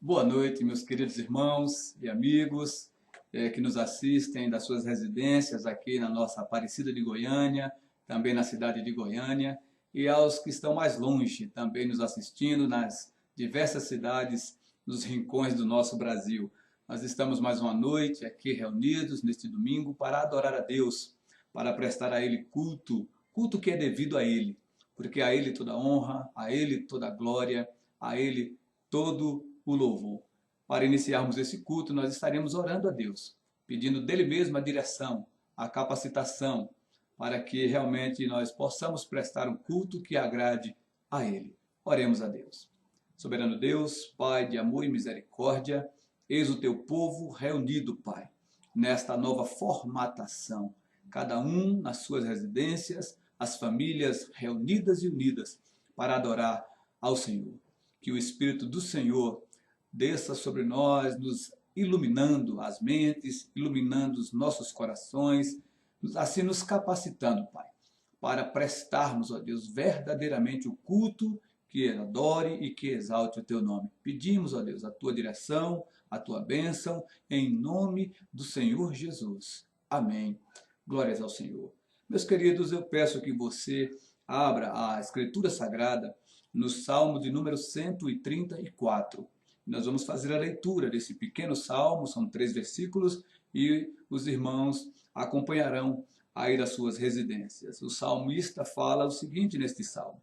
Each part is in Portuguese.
Boa noite, meus queridos irmãos e amigos que nos assistem das suas residências aqui na nossa Aparecida de Goiânia, também na cidade de Goiânia, e aos que estão mais longe, também nos assistindo nas diversas cidades, nos rincões do nosso Brasil. Nós estamos mais uma noite aqui reunidos neste domingo para adorar a Deus, para prestar a Ele culto, culto que é devido a Ele, porque a Ele toda honra, a Ele toda glória, a Ele todo o louvor. Para iniciarmos esse culto, nós estaremos orando a Deus, pedindo dele mesmo a direção, a capacitação, para que realmente nós possamos prestar um culto que agrade a Ele. Oremos a Deus. Soberano Deus, Pai de amor e misericórdia, eis o teu povo reunido, Pai, nesta nova formatação, cada um nas suas residências, as famílias reunidas e unidas para adorar ao Senhor. Que o Espírito do Senhor desça sobre nós, nos iluminando as mentes, iluminando os nossos corações, assim nos capacitando, Pai, para prestarmos, ó Deus, verdadeiramente o culto que adore e que exalte o teu nome. Pedimos, ó Deus, a tua direção, a tua bênção, em nome do Senhor Jesus. Amém. Glórias ao Senhor. Meus queridos, eu peço que você abra a Escritura Sagrada no Salmo de número 134. Nós vamos fazer a leitura desse pequeno salmo, são 3 versículos, e os irmãos acompanharão aí das suas residências. O salmista fala o seguinte neste salmo: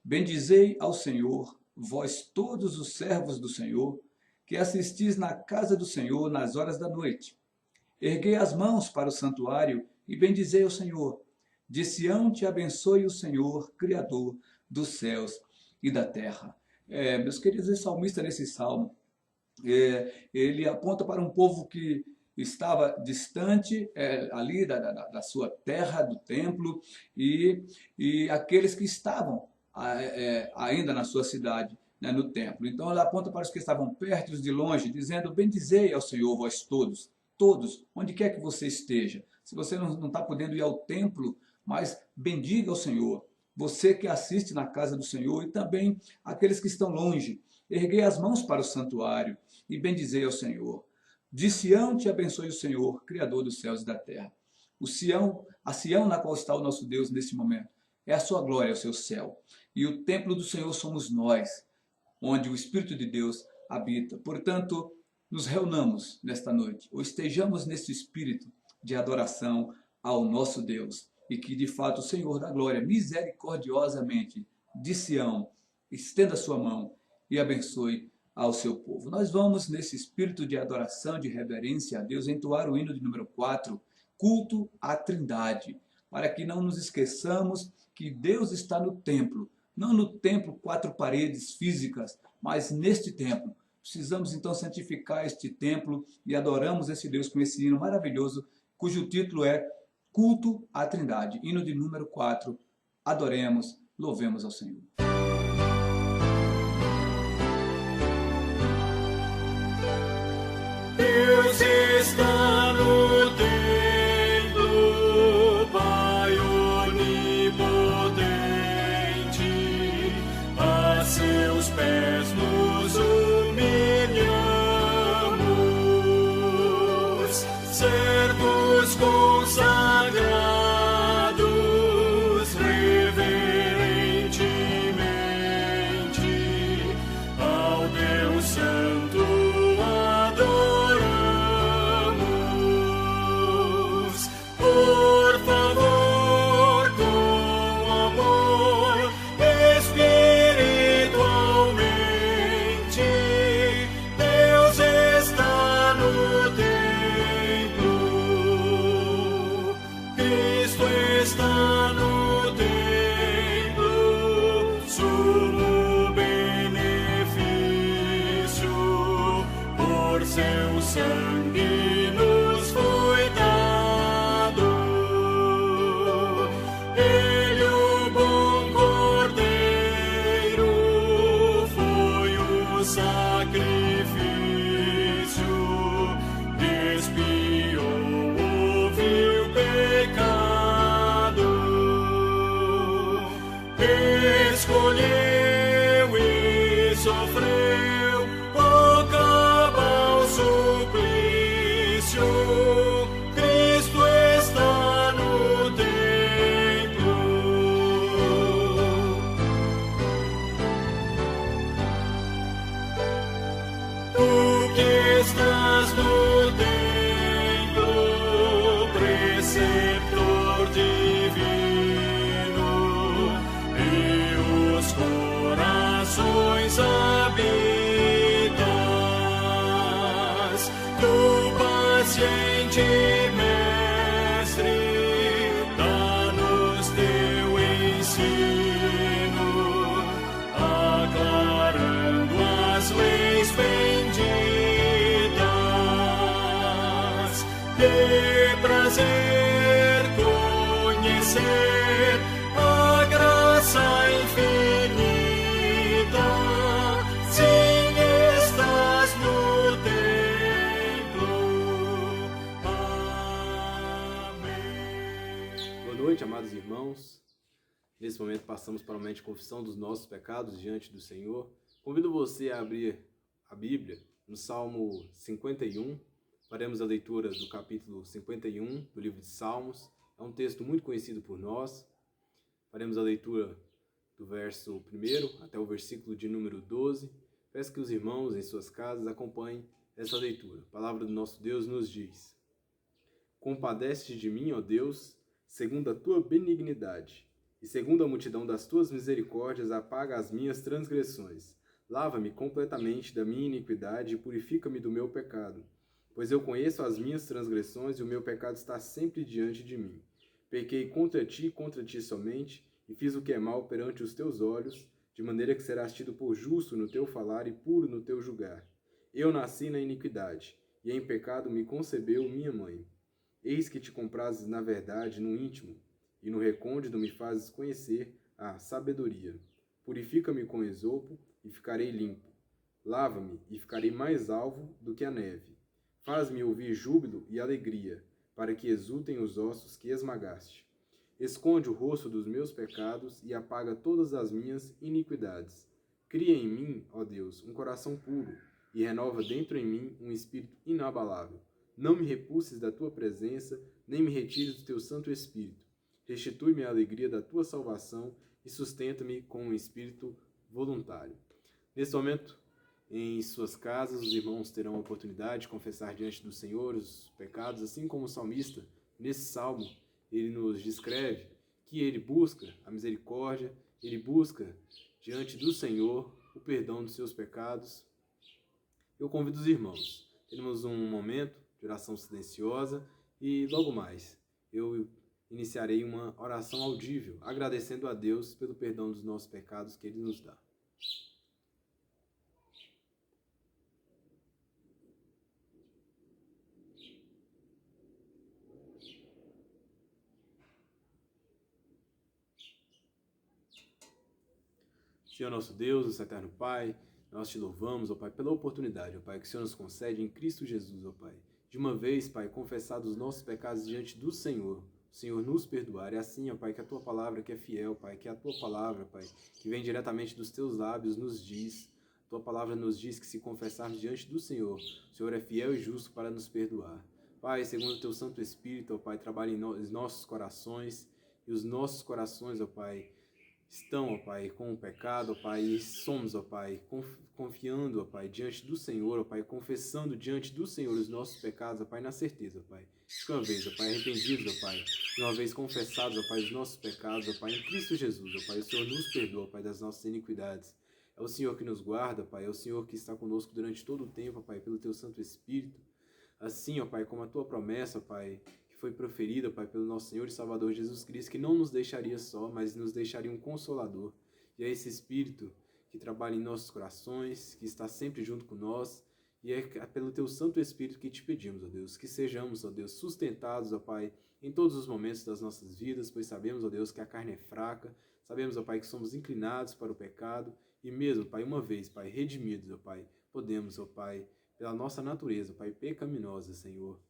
Bendizei ao Senhor, vós todos os servos do Senhor, que assistis na casa do Senhor nas horas da noite. Erguei as mãos para o santuário e bendizei ao Senhor. De Sião te abençoe o Senhor, Criador dos céus e da terra. Meus queridos, esse salmista nesse salmo, ele aponta para um povo que estava distante ali da sua terra, do templo, e aqueles que estavam ainda na sua cidade, né, no templo. Então ele aponta para os que estavam perto e os de longe, dizendo: bendizei ao Senhor, vós todos, todos, onde quer que você esteja. Se você não está podendo ir ao templo, mas bendiga ao Senhor. Você que assiste na casa do Senhor e também aqueles que estão longe, erguei as mãos para o santuário e bendizei ao Senhor. De Sião te abençoe o Senhor, Criador dos céus e da terra. A Sião na qual está o nosso Deus nesse momento, é a sua glória, o seu céu. E o templo do Senhor somos nós, onde o Espírito de Deus habita. Portanto, nos reunamos nesta noite, ou estejamos nesse espírito de adoração ao nosso Deus. E que, de fato, o Senhor da glória, misericordiosamente, de Sião, estenda a sua mão e abençoe ao seu povo. Nós vamos, nesse espírito de adoração, de reverência a Deus, entoar o hino de número 4, culto à Trindade, para que não nos esqueçamos que Deus está no templo, não no templo 4 paredes físicas, mas neste templo. Precisamos, então, santificar este templo e adoramos esse Deus com esse hino maravilhoso, cujo título é Culto à Trindade, hino de número 4, adoremos, louvemos ao Senhor. Deus está no templo, Pai onipotente, a seus pés nos humilhamos, servos consagrados, reverentemente, ao Deus Santo adoramos. Por favor, com amor, espiritualmente, Deus está no templo, Cristo está no templo, sumo benefício, por seu sangue nos foi dado. Ele, o bom Cordeiro, foi o sacrifício, expiou o vil pecado, escolheu e sofreu o estás no templo, preceptor divino, e os corações habitas. Tu paciente mestre, dá-nos teu ensino, aclarando as leis benditas. De prazer conhecer a graça infinita. Sim, estás no templo. Amém. Boa noite, amados irmãos. Nesse momento passamos para uma momento de confissão dos nossos pecados diante do Senhor. Convido você a abrir a Bíblia no Salmo 51. Faremos a leitura do capítulo 51 do livro de Salmos. É um texto muito conhecido por nós. Faremos a leitura do verso 1 até o versículo de número 12. Peço que os irmãos em suas casas acompanhem essa leitura. A palavra do nosso Deus nos diz: Compadece-te de mim, ó Deus, segundo a tua benignidade, e segundo a multidão das tuas misericórdias, apaga as minhas transgressões. Lava-me completamente da minha iniquidade e purifica-me do meu pecado. Pois eu conheço as minhas transgressões e o meu pecado está sempre diante de mim. Pequei contra ti somente, e fiz o que é mal perante os teus olhos, de maneira que serás tido por justo no teu falar e puro no teu julgar. Eu nasci na iniquidade, e em pecado me concebeu minha mãe. Eis que te comprases na verdade no íntimo, e no recôndito me fazes conhecer a sabedoria. Purifica-me com esopo, e ficarei limpo. Lava-me, e ficarei mais alvo do que a neve. Faz-me ouvir júbilo e alegria, para que exultem os ossos que esmagaste. Esconde o rosto dos meus pecados e apaga todas as minhas iniquidades. Cria em mim, ó Deus, um coração puro, e renova dentro em mim um espírito inabalável. Não me repulses da tua presença, nem me retires do teu Santo Espírito. Restitui-me a alegria da tua salvação e sustenta-me com um espírito voluntário. Nesse momento, em suas casas, os irmãos terão a oportunidade de confessar diante do Senhor os pecados, assim como o salmista, nesse salmo, ele nos descreve que ele busca a misericórdia, ele busca diante do Senhor o perdão dos seus pecados. Eu convido os irmãos, teremos um momento de oração silenciosa e logo mais eu iniciarei uma oração audível, agradecendo a Deus pelo perdão dos nossos pecados que Ele nos dá. Senhor nosso Deus, nosso eterno Pai, nós te louvamos, ó Pai, pela oportunidade, ó Pai, que o Senhor nos concede em Cristo Jesus, ó Pai. De uma vez, Pai, confessados os nossos pecados diante do Senhor, o Senhor nos perdoar. É assim, ó Pai, que a Tua palavra que é fiel, Pai, que a Tua palavra, Pai, que vem diretamente dos Teus lábios, nos diz. A Tua palavra nos diz que se confessarmos diante do Senhor, o Senhor é fiel e justo para nos perdoar. Pai, segundo o Teu Santo Espírito, ó Pai, trabalha em nossos corações, e os nossos corações, ó Pai, estão, ó Pai, com o pecado, ó Pai, e somos, ó Pai, confiando, ó Pai, diante do Senhor, ó Pai, confessando diante do Senhor os nossos pecados, ó Pai, na certeza, ó Pai. De uma vez, ó Pai, arrependidos, ó Pai, de uma vez confessados, ó Pai, os nossos pecados, ó Pai, em Cristo Jesus, ó Pai, o Senhor nos perdoa, ó Pai, das nossas iniquidades. É o Senhor que nos guarda, ó Pai, é o Senhor que está conosco durante todo o tempo, ó Pai, pelo Teu Santo Espírito. Assim, ó Pai, como a Tua promessa, ó Pai, foi proferida, Pai, pelo nosso Senhor e Salvador Jesus Cristo, que não nos deixaria só, mas nos deixaria um Consolador. E é esse Espírito que trabalha em nossos corações, que está sempre junto com nós, e é pelo Teu Santo Espírito que te pedimos, ó Deus, que sejamos, ó Deus, sustentados, ó Pai, em todos os momentos das nossas vidas, pois sabemos, ó Deus, que a carne é fraca, sabemos, ó Pai, que somos inclinados para o pecado, e mesmo, Pai, uma vez, Pai, redimidos, ó Pai, podemos, ó Pai, pela nossa natureza, Pai, pecaminosa, Senhor,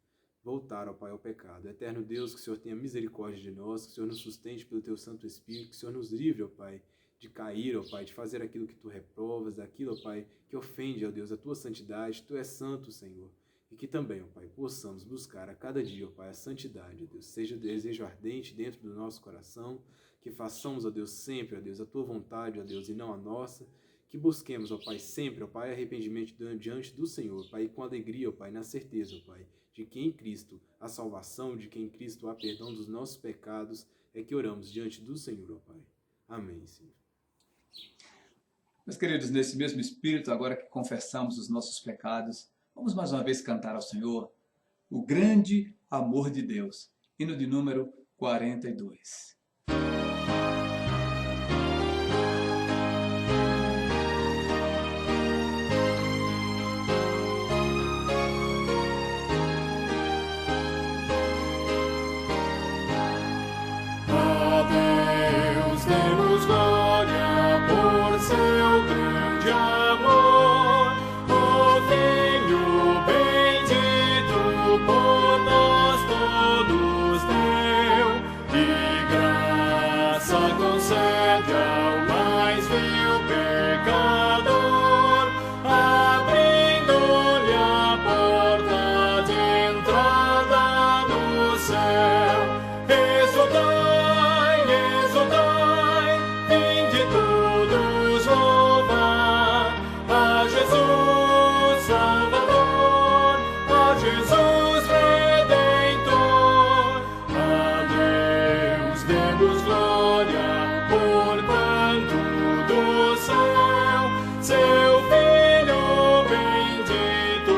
voltar, ó Pai, ao pecado. Eterno Deus, que o Senhor tenha misericórdia de nós, que o Senhor nos sustente pelo Teu Santo Espírito, que o Senhor nos livre, ó Pai, de cair, ó Pai, de fazer aquilo que Tu reprovas, daquilo, ó Pai, que ofende, ó Deus, a Tua santidade. Tu és santo, Senhor. E que também, ó Pai, possamos buscar a cada dia, ó Pai, a santidade, ó Deus. Seja o desejo ardente dentro do nosso coração, que façamos, ó Deus, sempre, ó Deus, a Tua vontade, ó Deus, e não a nossa, Que busquemos, ó Pai, sempre, ó Pai, arrependimento diante do Senhor, Pai, com alegria, ó Pai, na certeza, ó Pai, de que em Cristo há salvação, de que em Cristo há perdão dos nossos pecados, é que oramos diante do Senhor, ó Pai. Amém, Senhor. Meus queridos, nesse mesmo espírito, agora que confessamos os nossos pecados, vamos mais uma vez cantar ao Senhor o grande amor de Deus. Hino de número 42. A Deus demos glória por seu grande amor, o Filho bendito por nós todos deu, e graça concede ao mais vil pecador, abrindo-lhe a porta de entrada no céu. Exultai, exultai, vinde todos louvar a Jesus Salvador, a Jesus Redentor. A Deus demos glória, porquanto do céu seu Filho bendito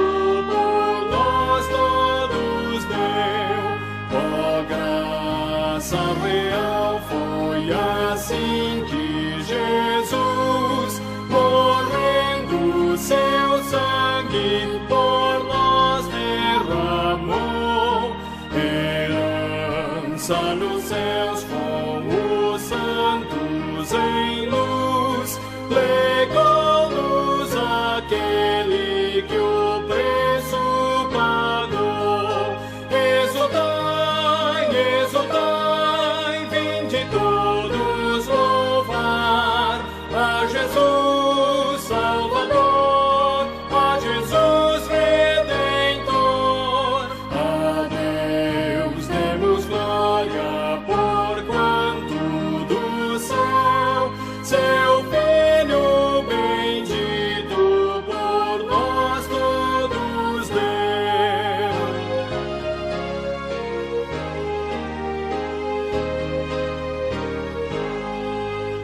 por nós todos deu. Ó graça real, foi assim que Jesus, morrendo, seu sangue por nós derramou. Herança nos céus com os santos em luz, legou-nos aquele que o preço pagou. Exultai, exultai, vinde todos louvar a Jesus Salvador, a Jesus Redentor. A Deus demos glória, porquanto do céu seu Filho bendito por nós todos deu.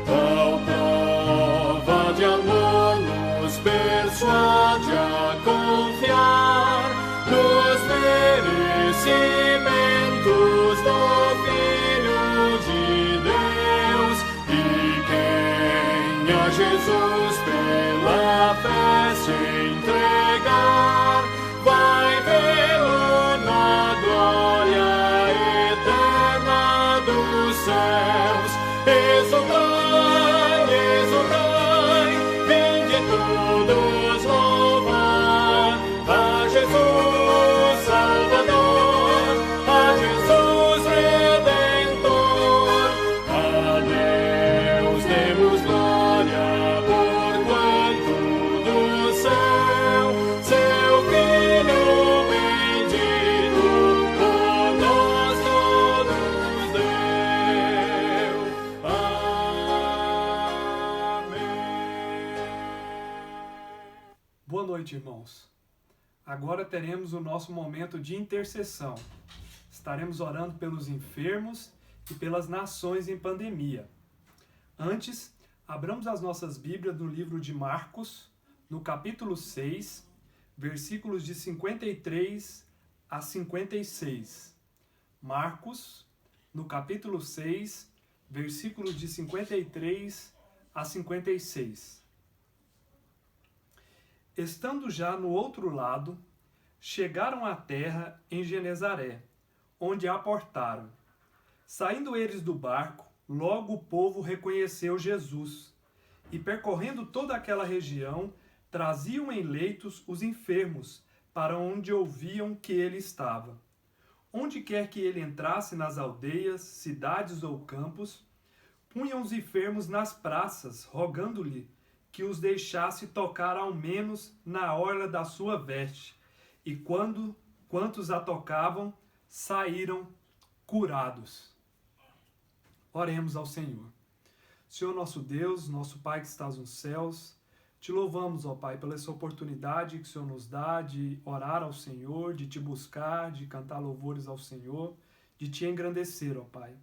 Tal prova de amor nos persuade a confiar nos merecimentos do Filho de Deus, e quem a Jesus pela fé se entregar vai vê-lo na glória eterna dos céus. Exultai, exultai, vinde todos louvar a Jesus Salvador, a Jesus Redentor. A Deus demos glória, porquanto do céu seu Filho bendito por nós todos deu. Amém. Boa noite, irmãos. Agora teremos o nosso momento de intercessão. Estaremos orando pelos enfermos e pelas nações em pandemia. Antes, abramos as nossas Bíblias no livro de Marcos, no capítulo 6, versículos de 53 a 56. Marcos, no capítulo 6, versículos de 53 a 56. Estando já no outro lado, chegaram à terra em Genezaré, onde a aportaram. Saindo eles do barco, logo o povo reconheceu Jesus, e percorrendo toda aquela região, traziam em leitos os enfermos, para onde ouviam que ele estava. Onde quer que ele entrasse nas aldeias, cidades ou campos, punham os enfermos nas praças, rogando-lhe que os deixasse tocar ao menos na orla da sua veste. E quantos a tocavam, saíram curados. Oremos ao Senhor. Senhor nosso Deus, nosso Pai que estás nos céus, Te louvamos, ó Pai, pela essa oportunidade que o Senhor nos dá de orar ao Senhor, de te buscar, de cantar louvores ao Senhor, de te engrandecer, ó Pai.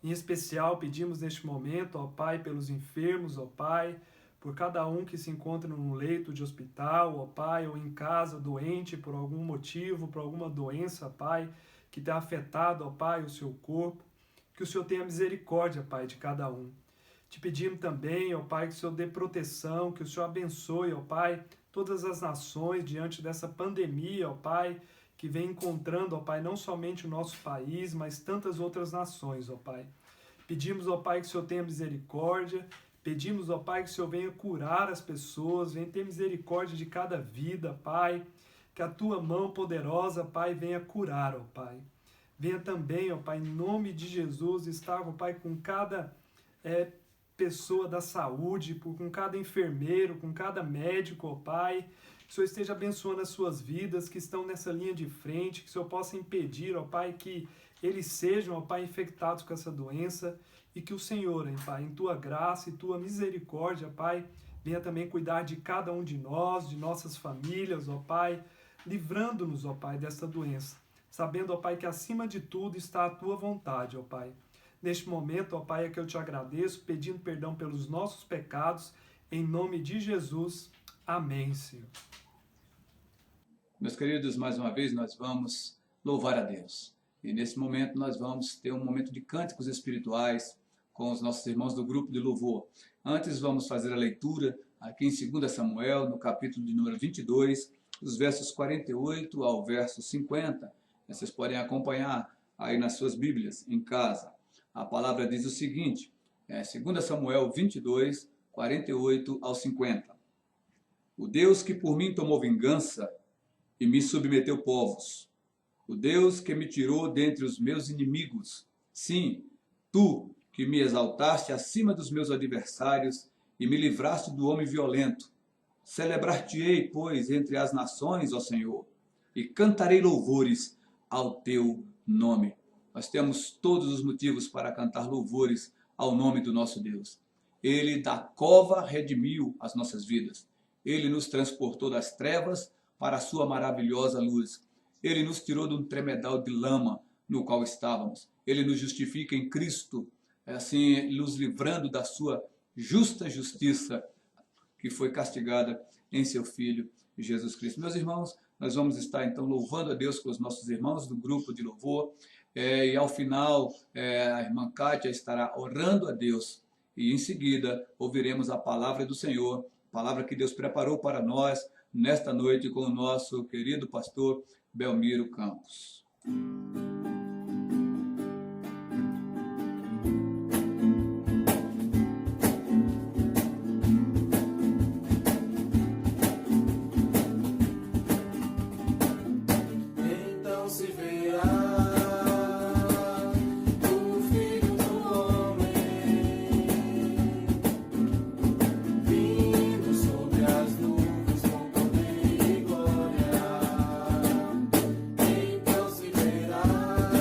Em especial, pedimos neste momento, ó Pai, pelos enfermos, ó Pai, por cada um que se encontra num leito de hospital, ó Pai, ou em casa, doente por algum motivo, por alguma doença, Pai, que tenha afetado, ó Pai, o seu corpo. Que o Senhor tenha misericórdia, Pai, de cada um. Te pedimos também, ó Pai, que o Senhor dê proteção, que o Senhor abençoe, ó Pai, todas as nações diante dessa pandemia, ó Pai, que vem encontrando, ó Pai, não somente o nosso país, mas tantas outras nações, ó Pai. Pedimos, ó Pai, que o Senhor tenha misericórdia, pedimos, ó Pai, que o Senhor venha curar as pessoas, venha ter misericórdia de cada vida, Pai, que a Tua mão poderosa, Pai, venha curar, ó Pai. Venha também, ó Pai, em nome de Jesus, estar, ó Pai, com cada pessoa da saúde, com cada enfermeiro, com cada médico, ó Pai. Que o Senhor esteja abençoando as suas vidas que estão nessa linha de frente, que o Senhor possa impedir, ó Pai, que eles sejam, ó Pai, infectados com essa doença e que o Senhor, hein, Pai, em Tua graça e Tua misericórdia, Pai, venha também cuidar de cada um de nós, de nossas famílias, ó Pai, livrando-nos, ó Pai, dessa doença, sabendo, ó Pai, que acima de tudo está a Tua vontade, ó Pai. Neste momento, ó Pai, é que eu te agradeço, pedindo perdão pelos nossos pecados, em nome de Jesus. Amém, Senhor. Meus queridos, mais uma vez nós vamos louvar a Deus. E nesse momento nós vamos ter um momento de cânticos espirituais com os nossos irmãos do grupo de louvor. Antes vamos fazer a leitura aqui em 2 Samuel, no capítulo de número 22, os versos 48 ao verso 50. Vocês podem acompanhar aí nas suas Bíblias, em casa. A palavra diz o seguinte, 2 Samuel 22, 48 ao 50. O Deus que por mim tomou vingança e me submeteu povos. O Deus que me tirou dentre os meus inimigos. Sim, tu que me exaltaste acima dos meus adversários e me livraste do homem violento. Celebrar-te-ei, pois, entre as nações, ó Senhor, e cantarei louvores ao teu nome. Nós temos todos os motivos para cantar louvores ao nome do nosso Deus. Ele da cova redimiu as nossas vidas. Ele nos transportou das trevas para a sua maravilhosa luz. Ele nos tirou de um tremedal de lama no qual estávamos. Ele nos justifica em Cristo, assim nos livrando da sua justa justiça que foi castigada em seu Filho Jesus Cristo. Meus irmãos, nós vamos estar então louvando a Deus com os nossos irmãos do grupo de louvor. E ao final, a irmã Kátia estará orando a Deus. E em seguida, ouviremos a palavra do Senhor, palavra que Deus preparou para nós nesta noite com o nosso querido pastor Belmiro Campos. Então se verá então se verá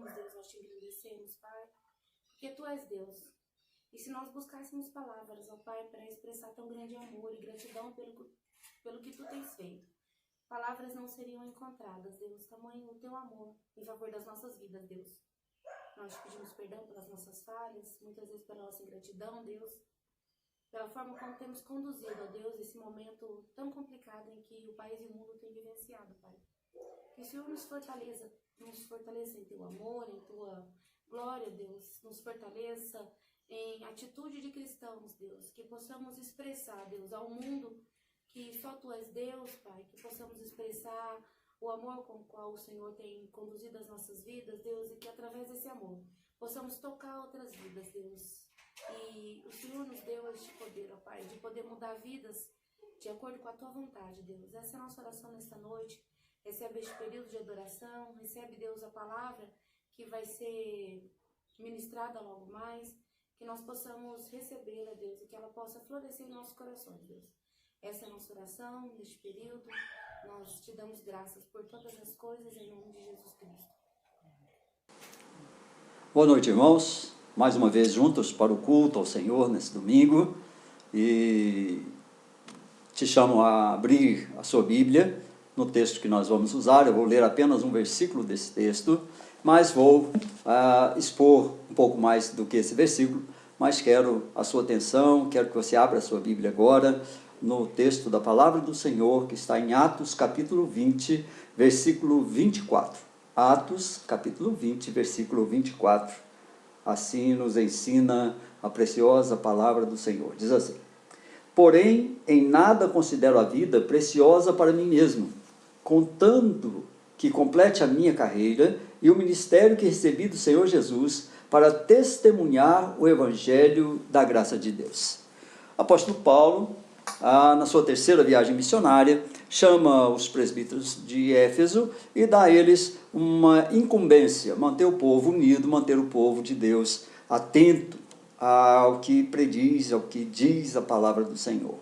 exaltamos, Deus, nós te agradecemos, Pai, porque Tu és Deus. E se nós buscássemos palavras, ó Pai, para expressar tão grande amor e gratidão pelo que Tu tens feito, palavras não seriam encontradas, Deus, tamanho o Teu amor em favor das nossas vidas, Deus. Nós te pedimos perdão pelas nossas falhas, muitas vezes pela nossa ingratidão, Deus, pela forma como temos conduzido, ó Deus, esse momento tão complicado em que o país e o mundo têm vivenciado, Pai. Que o Senhor nos fortaleça em Teu amor, em Tua glória, Deus, nos fortaleça em atitude de cristãos, Deus, que possamos expressar, Deus, ao mundo que só Tu és Deus, Pai, que possamos expressar o amor com o qual o Senhor tem conduzido as nossas vidas, Deus, e que através desse amor possamos tocar outras vidas, Deus. E o Senhor nos deu este poder, ó Pai, de poder mudar vidas de acordo com a Tua vontade, Deus. Essa é a nossa oração nesta noite. Recebe este período de adoração, recebe, Deus, a palavra que vai ser ministrada logo mais, que nós possamos recebê-la, Deus, e que ela possa florescer em nossos corações, Deus. Essa é a nossa oração neste período. Nós te damos graças por todas as coisas em nome de Jesus Cristo. Boa noite, irmãos. Mais uma vez juntos para o culto ao Senhor nesse domingo. E te chamo a abrir a sua Bíblia no texto que nós vamos usar. Eu vou ler apenas um versículo desse texto, mas vou expor um pouco mais do que esse versículo, mas quero a sua atenção, quero que você abra a sua Bíblia agora no texto da Palavra do Senhor, que está em Atos, capítulo 20, versículo 24. Atos, capítulo 20, versículo 24. Assim nos ensina a preciosa Palavra do Senhor. Diz assim: porém, em nada considero a vida preciosa para mim mesmo, contando que complete a minha carreira e o ministério que recebi do Senhor Jesus para testemunhar o Evangelho da graça de Deus. O apóstolo Paulo, na sua terceira viagem missionária, chama os presbíteros de Éfeso e dá a eles uma incumbência, manter o povo unido, manter o povo de Deus atento ao que prediz, ao que diz a palavra do Senhor.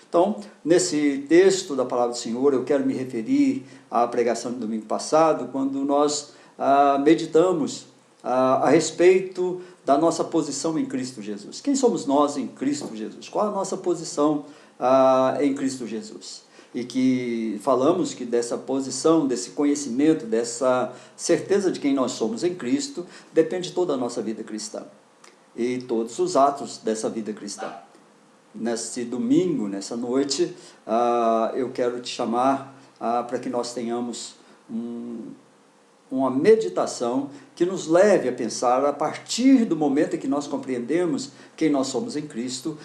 Então, nesse texto da palavra do Senhor, eu quero me referir à pregação do domingo passado, quando nós meditamos a respeito da nossa posição em Cristo Jesus. Quem somos nós em Cristo Jesus? Qual a nossa posição em Cristo Jesus? E que falamos que dessa posição, desse conhecimento, dessa certeza de quem nós somos em Cristo, depende toda a nossa vida cristã e todos os atos dessa vida cristã. Nesse domingo, nessa noite, eu quero te chamar para que nós tenhamos uma meditação que nos leve a pensar, a partir do momento em que nós compreendemos quem nós somos em Cristo,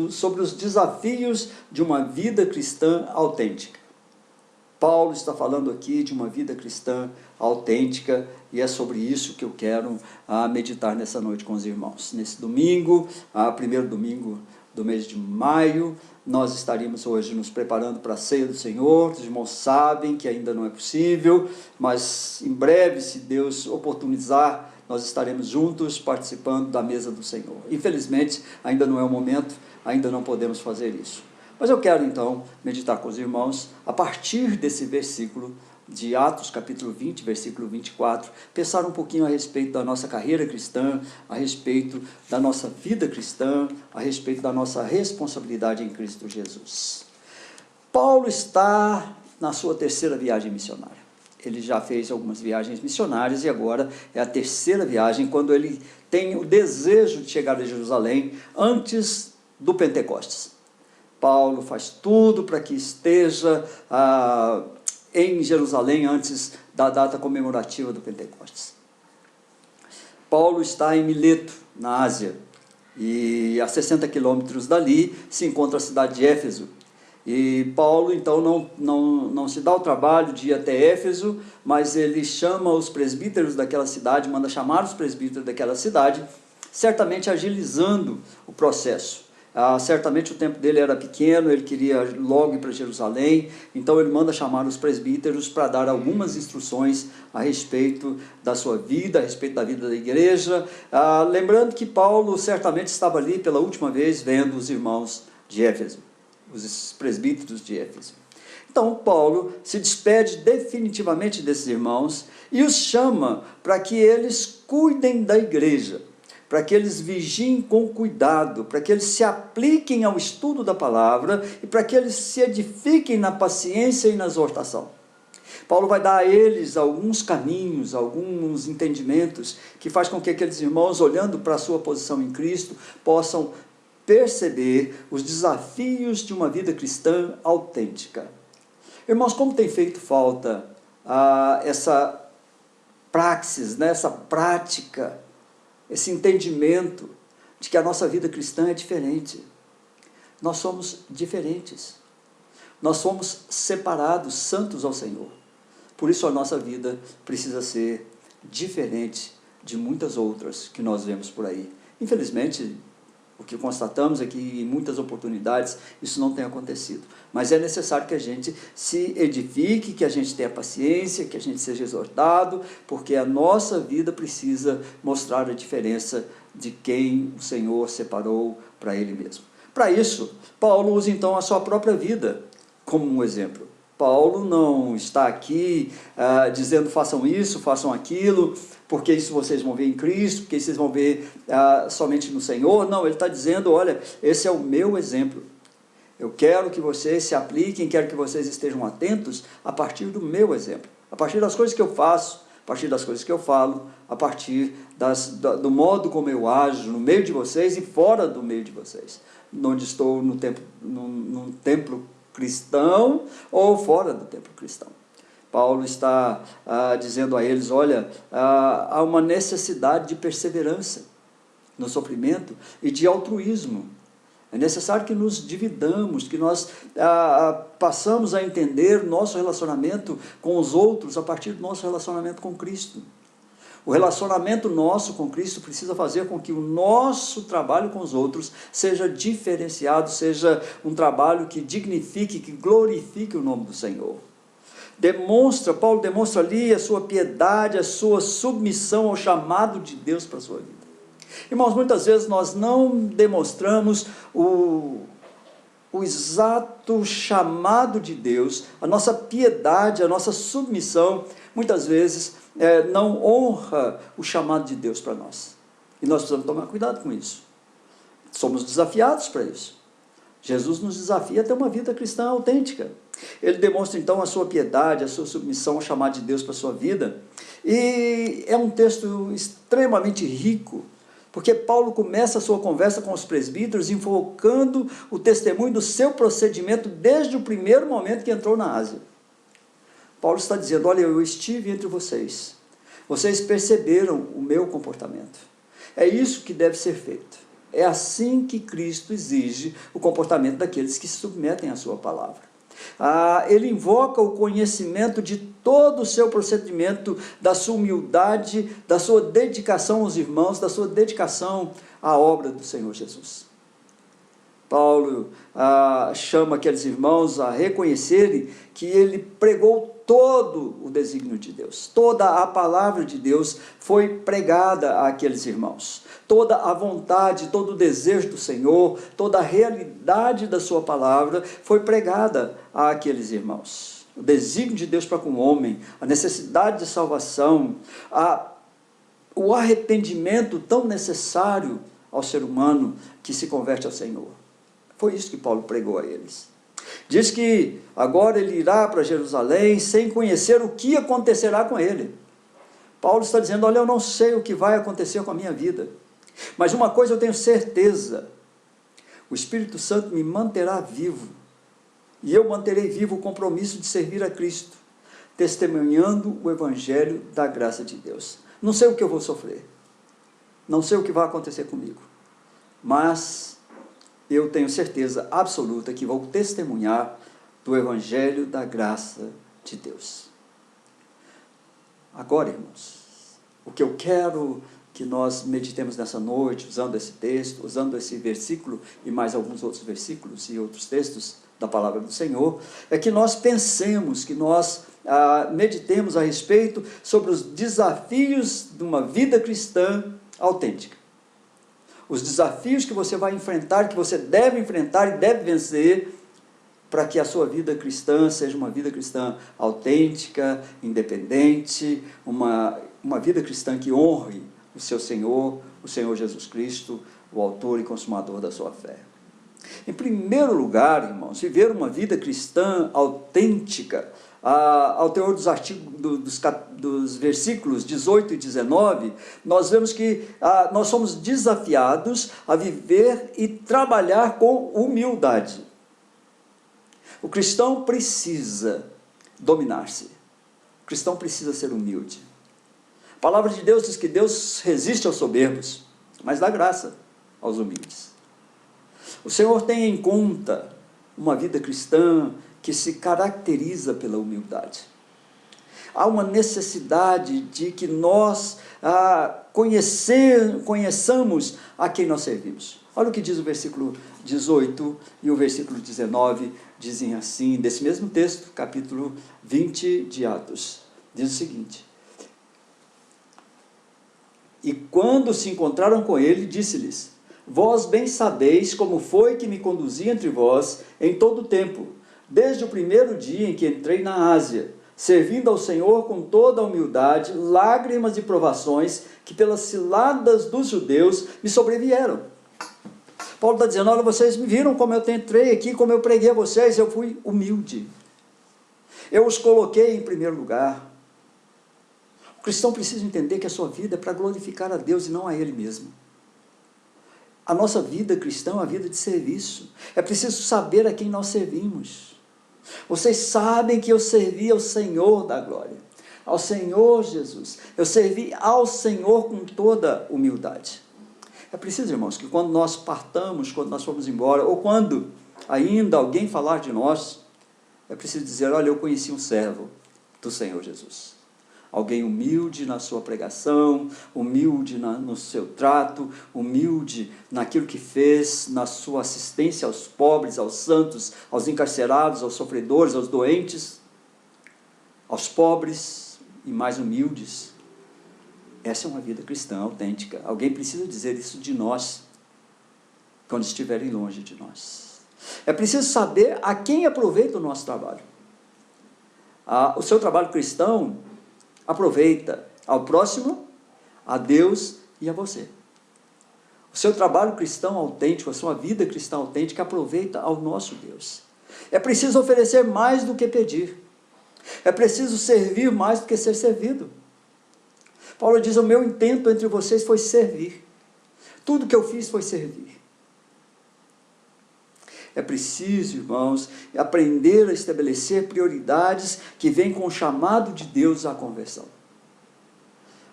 sobre os desafios de uma vida cristã autêntica. Paulo está falando aqui de uma vida cristã autêntica, e é sobre isso que eu quero meditar nessa noite com os irmãos. Nesse domingo, primeiro domingo do mês de maio, nós estaríamos hoje nos preparando para a ceia do Senhor. Os irmãos sabem que ainda não é possível, mas em breve, se Deus oportunizar, nós estaremos juntos participando da mesa do Senhor. Infelizmente, ainda não é o momento, ainda não podemos fazer isso. Mas eu quero então meditar com os irmãos a partir desse versículo de Atos, capítulo 20, versículo 24, pensar um pouquinho a respeito da nossa carreira cristã, a respeito da nossa vida cristã, a respeito da nossa responsabilidade em Cristo Jesus. Paulo está na sua terceira viagem missionária. Ele já fez algumas viagens missionárias e agora é a terceira viagem, quando ele tem o desejo de chegar a Jerusalém antes do Pentecostes. Paulo faz tudo para que esteja em Jerusalém antes da data comemorativa do Pentecostes. Paulo está em Mileto, na Ásia, e a 60 quilômetros dali se encontra a cidade de Éfeso. E Paulo então não se dá o trabalho de ir até Éfeso, mas ele chama os presbíteros daquela cidade, manda chamar os presbíteros daquela cidade, certamente agilizando o processo. Certamente o tempo dele era pequeno, ele queria logo ir para Jerusalém, então ele manda chamar os presbíteros para dar algumas instruções a respeito da sua vida, a respeito da vida da igreja, lembrando que Paulo certamente estava ali pela última vez vendo os irmãos de Éfeso, os presbíteros de Éfeso. Então, Paulo se despede definitivamente desses irmãos e os chama para que eles cuidem da igreja, para que eles vigiem com cuidado, para que eles se apliquem ao estudo da palavra e para que eles se edifiquem na paciência e na exortação. Paulo vai dar a eles alguns caminhos, alguns entendimentos que faz com que aqueles irmãos, olhando para a sua posição em Cristo, possam perceber os desafios de uma vida cristã autêntica. Irmãos, como tem feito falta essa praxis, né, essa prática, esse entendimento de que a nossa vida cristã é diferente. Nós somos diferentes. Nós somos separados, santos ao Senhor. Por isso a nossa vida precisa ser diferente de muitas outras que nós vemos por aí. Infelizmente, o que constatamos é que em muitas oportunidades isso não tem acontecido. Mas é necessário que a gente se edifique, que a gente tenha paciência, que a gente seja exortado, porque a nossa vida precisa mostrar a diferença de quem o Senhor separou para Ele mesmo. Para isso, Paulo usa então a sua própria vida como um exemplo. Paulo não está aqui dizendo façam isso, façam aquilo, porque isso vocês vão ver em Cristo, porque isso vocês vão ver somente no Senhor. Não, ele está dizendo, olha, esse é o meu exemplo. Eu quero que vocês se apliquem, quero que vocês estejam atentos a partir do meu exemplo, a partir das coisas que eu faço, a partir das coisas que eu falo, a partir do modo como eu ajo no meio de vocês e fora do meio de vocês, onde estou num templo cristão ou fora do templo cristão. Paulo está dizendo a eles, olha, há uma necessidade de perseverança no sofrimento e de altruísmo. É necessário que nos dividamos, que nós passamos a entender nosso relacionamento com os outros a partir do nosso relacionamento com Cristo. O relacionamento nosso com Cristo precisa fazer com que o nosso trabalho com os outros seja diferenciado, seja um trabalho que dignifique, que glorifique o nome do Senhor. Paulo demonstra ali a sua piedade, a sua submissão ao chamado de Deus para a sua vida. Irmãos, muitas vezes nós não demonstramos o exato chamado de Deus, a nossa piedade, a nossa submissão, muitas vezes não honra o chamado de Deus para nós. E nós precisamos tomar cuidado com isso. Somos desafiados para isso. Jesus nos desafia a ter uma vida cristã autêntica. Ele demonstra então a sua piedade, a sua submissão ao chamado de Deus para a sua vida. E é um texto extremamente rico, porque Paulo começa a sua conversa com os presbíteros invocando o testemunho do seu procedimento desde o primeiro momento que entrou na Ásia. Paulo está dizendo, olha, eu estive entre vocês, vocês perceberam o meu comportamento, é isso que deve ser feito, é assim que Cristo exige o comportamento daqueles que se submetem à sua palavra. Ele invoca o conhecimento de todo o seu procedimento, da sua humildade, da sua dedicação aos irmãos, da sua dedicação à obra do Senhor Jesus. Paulo chama aqueles irmãos a reconhecerem que ele pregou todo o desígnio de Deus, toda a palavra de Deus foi pregada àqueles irmãos, toda a vontade, todo o desejo do Senhor, toda a realidade da sua palavra foi pregada àqueles irmãos. O desígnio de Deus para com o homem, a necessidade de salvação, o arrependimento tão necessário ao ser humano que se converte ao Senhor. Foi isso que Paulo pregou a eles. Diz que agora ele irá para Jerusalém sem conhecer o que acontecerá com ele. Paulo está dizendo, olha, eu não sei o que vai acontecer com a minha vida, mas uma coisa eu tenho certeza, o Espírito Santo me manterá vivo, e eu manterei vivo o compromisso de servir a Cristo, testemunhando o Evangelho da graça de Deus. Não sei o que eu vou sofrer, não sei o que vai acontecer comigo, mas eu tenho certeza absoluta que vou testemunhar do Evangelho da graça de Deus. Agora, irmãos, o que eu quero que nós meditemos nessa noite, usando esse texto, usando esse versículo e mais alguns outros versículos e outros textos da palavra do Senhor, é que nós pensemos, que nós meditemos a respeito sobre os desafios de uma vida cristã autêntica. Os desafios que você vai enfrentar, que você deve enfrentar e deve vencer para que a sua vida cristã seja uma vida cristã autêntica, independente, uma vida cristã que honre o seu Senhor, o Senhor Jesus Cristo, o autor e consumador da sua fé. Em primeiro lugar, irmãos, viver uma vida cristã autêntica, ao teor dos versículos 18 e 19, nós vemos que nós somos desafiados a viver e trabalhar com humildade. O cristão precisa dominar-se. O cristão precisa ser humilde. A palavra de Deus diz que Deus resiste aos soberbos, mas dá graça aos humildes. O Senhor tem em conta uma vida cristã que se caracteriza pela humildade. Há uma necessidade de que nós conheçamos a quem nós servimos. Olha o que diz o versículo 18 e o versículo 19, dizem assim, desse mesmo texto, capítulo 20 de Atos. Diz o seguinte: e quando se encontraram com ele, disse-lhes: vós bem sabeis como foi que me conduzi entre vós em todo o tempo, desde o primeiro dia em que entrei na Ásia, servindo ao Senhor com toda a humildade, lágrimas e provações que pelas ciladas dos judeus me sobrevieram. Paulo está dizendo: olha, vocês me viram como eu entrei aqui, como eu preguei a vocês, eu fui humilde. Eu os coloquei em primeiro lugar. O cristão precisa entender que a sua vida é para glorificar a Deus e não a ele mesmo. A nossa vida cristã é uma vida de serviço. É preciso saber a quem nós servimos. Vocês sabem que eu servi ao Senhor da glória, ao Senhor Jesus. Eu servi ao Senhor com toda humildade. É preciso, irmãos, que quando nós partamos, quando nós formos embora, ou quando ainda alguém falar de nós, é preciso dizer: olha, eu conheci um servo do Senhor Jesus. Alguém humilde na sua pregação, humilde no seu trato, humilde naquilo que fez, na sua assistência aos pobres, aos santos, aos encarcerados, aos sofredores, aos doentes, aos pobres e mais humildes. Essa é uma vida cristã autêntica. Alguém precisa dizer isso de nós, quando estiverem longe de nós. É preciso saber a quem aproveita o nosso trabalho. O seu trabalho cristão aproveita ao próximo, a Deus e a você. O seu trabalho cristão autêntico, a sua vida cristã autêntica aproveita ao nosso Deus. É preciso oferecer mais do que pedir. É preciso servir mais do que ser servido. Paulo diz: o meu intento entre vocês foi servir. Tudo que eu fiz foi servir. É preciso, irmãos, aprender a estabelecer prioridades que vêm com o chamado de Deus à conversão.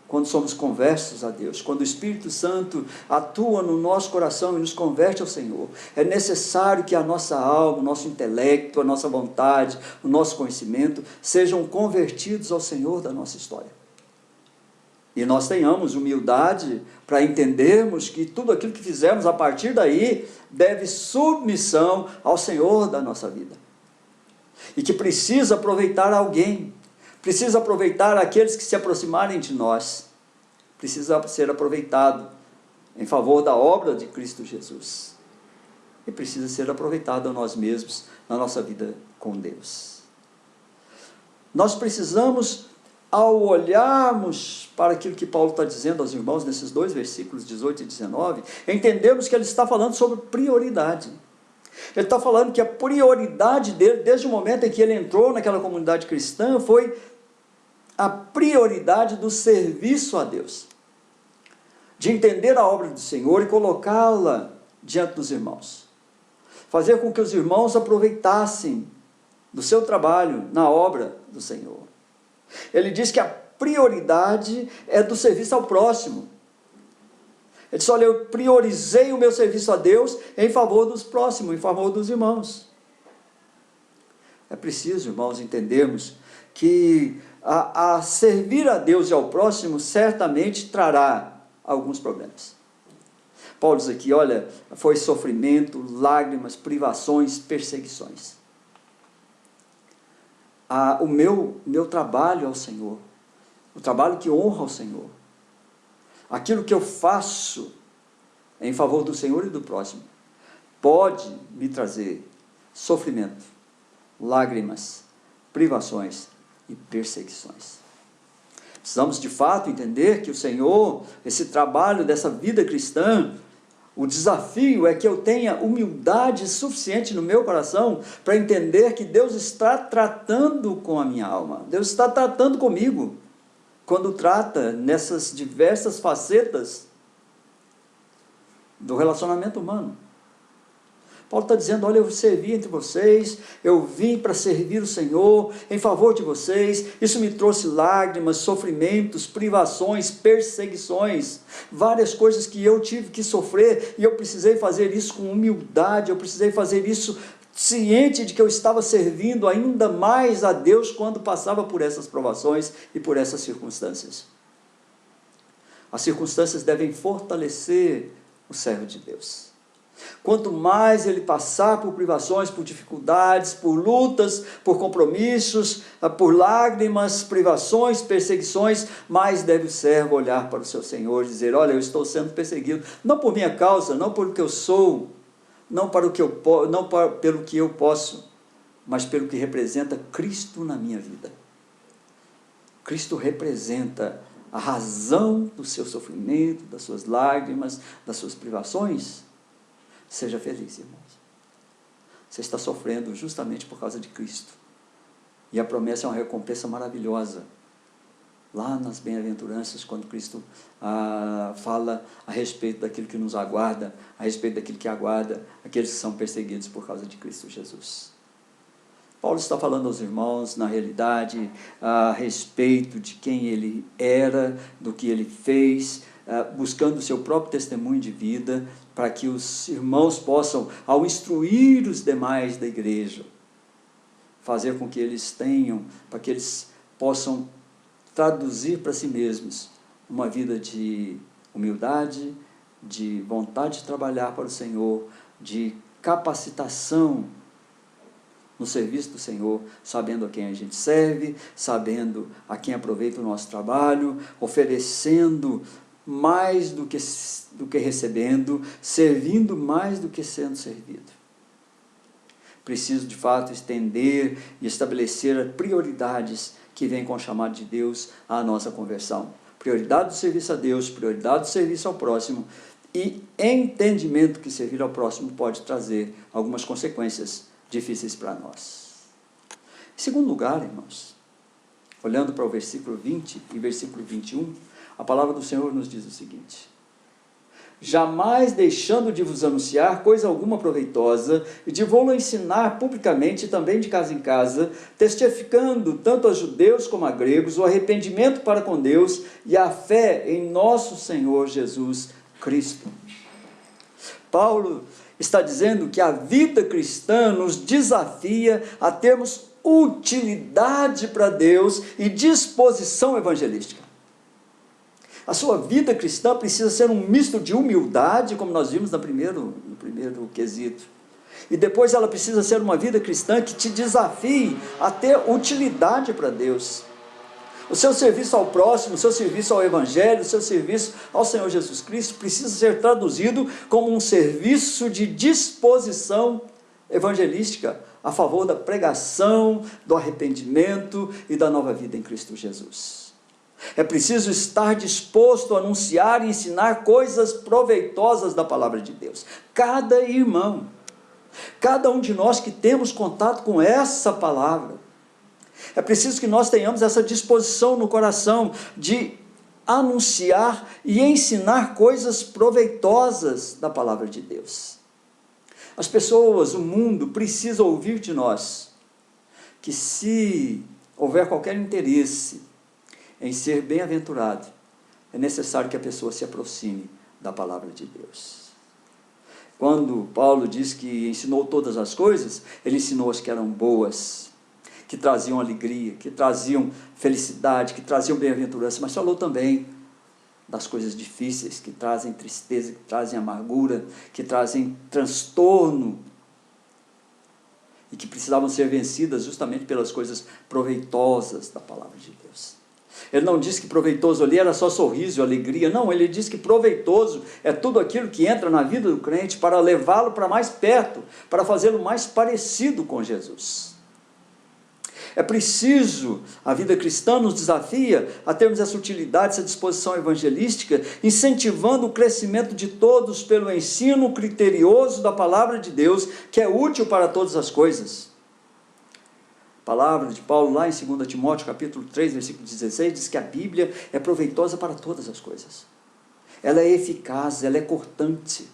Quando somos conversos a Deus, quando o Espírito Santo atua no nosso coração e nos converte ao Senhor, é necessário que a nossa alma, o nosso intelecto, a nossa vontade, o nosso conhecimento sejam convertidos ao Senhor da nossa história. E nós tenhamos humildade para entendermos que tudo aquilo que fizermos a partir daí deve submissão ao Senhor da nossa vida. E que precisa aproveitar alguém, precisa aproveitar aqueles que se aproximarem de nós, precisa ser aproveitado em favor da obra de Cristo Jesus. E precisa ser aproveitado a nós mesmos na nossa vida com Deus. Nós precisamos, ao olharmos para aquilo que Paulo está dizendo aos irmãos nesses dois versículos 18 e 19, entendemos que ele está falando sobre prioridade. Ele está falando que a prioridade dele, desde o momento em que ele entrou naquela comunidade cristã, foi a prioridade do serviço a Deus, de entender a obra do Senhor e colocá-la diante dos irmãos, fazer com que os irmãos aproveitassem do seu trabalho na obra do Senhor. Ele diz que a prioridade é do serviço ao próximo. Ele diz: olha, eu priorizei o meu serviço a Deus em favor dos próximos, em favor dos irmãos. É preciso, irmãos, entendermos que a servir a Deus e ao próximo certamente trará alguns problemas. Paulo diz aqui: olha, foi sofrimento, lágrimas, privações, perseguições. O meu trabalho ao Senhor, o trabalho que honra ao Senhor, aquilo que eu faço em favor do Senhor e do próximo, pode me trazer sofrimento, lágrimas, privações e perseguições. Precisamos de fato entender que o Senhor, esse trabalho dessa vida cristã, o desafio é que eu tenha humildade suficiente no meu coração para entender que Deus está tratando com a minha alma. Deus está tratando comigo quando trata nessas diversas facetas do relacionamento humano. Paulo está dizendo, olha, eu servi entre vocês, eu vim para servir o Senhor em favor de vocês, isso me trouxe lágrimas, sofrimentos, privações, perseguições, várias coisas que eu tive que sofrer, e eu precisei fazer isso com humildade, eu precisei fazer isso ciente de que eu estava servindo ainda mais a Deus quando passava por essas provações e por essas circunstâncias. As circunstâncias devem fortalecer o servo de Deus. Quanto mais ele passar por privações, por dificuldades, por lutas, por compromissos, por lágrimas, privações, perseguições, mais deve o servo olhar para o seu Senhor e dizer, olha, eu estou sendo perseguido, não por minha causa, não pelo que eu sou, não pelo que eu posso, mas pelo que representa Cristo na minha vida. Cristo representa a razão do seu sofrimento, das suas lágrimas, das suas privações. Seja feliz, irmãos. Você está sofrendo justamente por causa de Cristo. E a promessa é uma recompensa maravilhosa. Lá nas bem-aventuranças, quando Cristo fala a respeito daquilo que nos aguarda, a respeito daquilo que aguarda aqueles que são perseguidos por causa de Cristo Jesus. Paulo está falando aos irmãos, na realidade, a respeito de quem ele era, do que ele fez, buscando o seu próprio testemunho de vida, para que os irmãos possam, ao instruir os demais da igreja, fazer com que eles tenham, para que eles possam traduzir para si mesmos uma vida de humildade, de vontade de trabalhar para o Senhor, de capacitação no serviço do Senhor, sabendo a quem a gente serve, sabendo a quem aproveita o nosso trabalho, oferecendo mais do que recebendo, servindo mais do que sendo servido. Preciso, de fato, estender e estabelecer prioridades que vêm com o chamado de Deus à nossa conversão. Prioridade do serviço a Deus, prioridade do serviço ao próximo e entendimento que servir ao próximo pode trazer algumas consequências difíceis para nós. Em segundo lugar, irmãos, olhando para o versículo 20 e versículo 21, a palavra do Senhor nos diz o seguinte: jamais deixando de vos anunciar coisa alguma proveitosa, e de vou-lo ensinar publicamente, também de casa em casa, testificando tanto a judeus como a gregos o arrependimento para com Deus e a fé em nosso Senhor Jesus Cristo. Paulo está dizendo que a vida cristã nos desafia a termos utilidade para Deus e disposição evangelística. A sua vida cristã precisa ser um misto de humildade, como nós vimos no primeiro quesito. E depois ela precisa ser uma vida cristã que te desafie a ter utilidade para Deus. O seu serviço ao próximo, o seu serviço ao Evangelho, o seu serviço ao Senhor Jesus Cristo precisa ser traduzido como um serviço de disposição evangelística a favor da pregação, do arrependimento e da nova vida em Cristo Jesus. É preciso estar disposto a anunciar e ensinar coisas proveitosas da palavra de Deus. Cada irmão, cada um de nós que temos contato com essa palavra, é preciso que nós tenhamos essa disposição no coração de anunciar e ensinar coisas proveitosas da palavra de Deus. As pessoas, o mundo, precisa ouvir de nós que se houver qualquer interesse em ser bem-aventurado, é necessário que a pessoa se aproxime da palavra de Deus. Quando Paulo diz que ensinou todas as coisas, ele ensinou as que eram boas, que traziam alegria, que traziam felicidade, que traziam bem-aventurança, mas falou também das coisas difíceis, que trazem tristeza, que trazem amargura, que trazem transtorno, e que precisavam ser vencidas justamente pelas coisas proveitosas da palavra de Deus. Ele não diz que proveitoso ali era só sorriso e alegria, não, ele diz que proveitoso é tudo aquilo que entra na vida do crente para levá-lo para mais perto, para fazê-lo mais parecido com Jesus. É preciso, a vida cristã nos desafia a termos essa utilidade, essa disposição evangelística, incentivando o crescimento de todos pelo ensino criterioso da palavra de Deus, que é útil para todas as coisas. A palavra de Paulo lá em 2 Timóteo, capítulo 3, versículo 16, diz que a Bíblia é proveitosa para todas as coisas. Ela é eficaz, ela é cortante.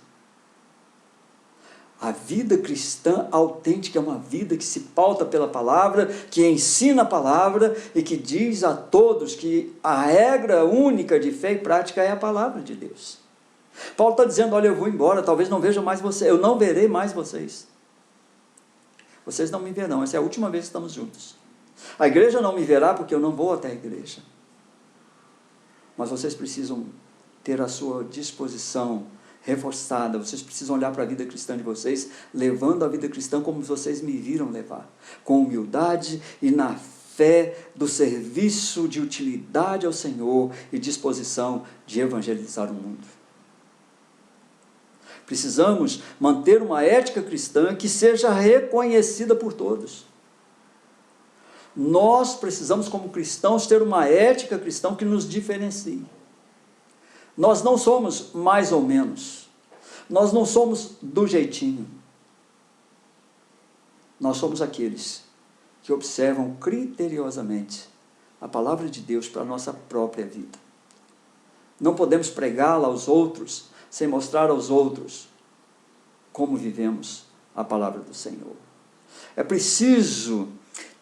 A vida cristã autêntica é uma vida que se pauta pela palavra, que ensina a palavra e que diz a todos que a regra única de fé e prática é a palavra de Deus. Paulo está dizendo, olha, eu vou embora, talvez não veja mais vocês, eu não verei mais vocês. Vocês não me verão, essa é a última vez que estamos juntos. A igreja não me verá porque eu não vou até a igreja. Mas vocês precisam ter a sua disposição reforçada, vocês precisam olhar para a vida cristã de vocês, levando a vida cristã como vocês me viram levar, com humildade e na fé do serviço de utilidade ao Senhor e disposição de evangelizar o mundo. Precisamos manter uma ética cristã que seja reconhecida por todos. Nós precisamos, como cristãos, ter uma ética cristã que nos diferencie. Nós não somos mais ou menos. Nós não somos do jeitinho. Nós somos aqueles que observam criteriosamente a palavra de Deus para a nossa própria vida. Não podemos pregá-la aos outros sem mostrar aos outros como vivemos a palavra do Senhor. É preciso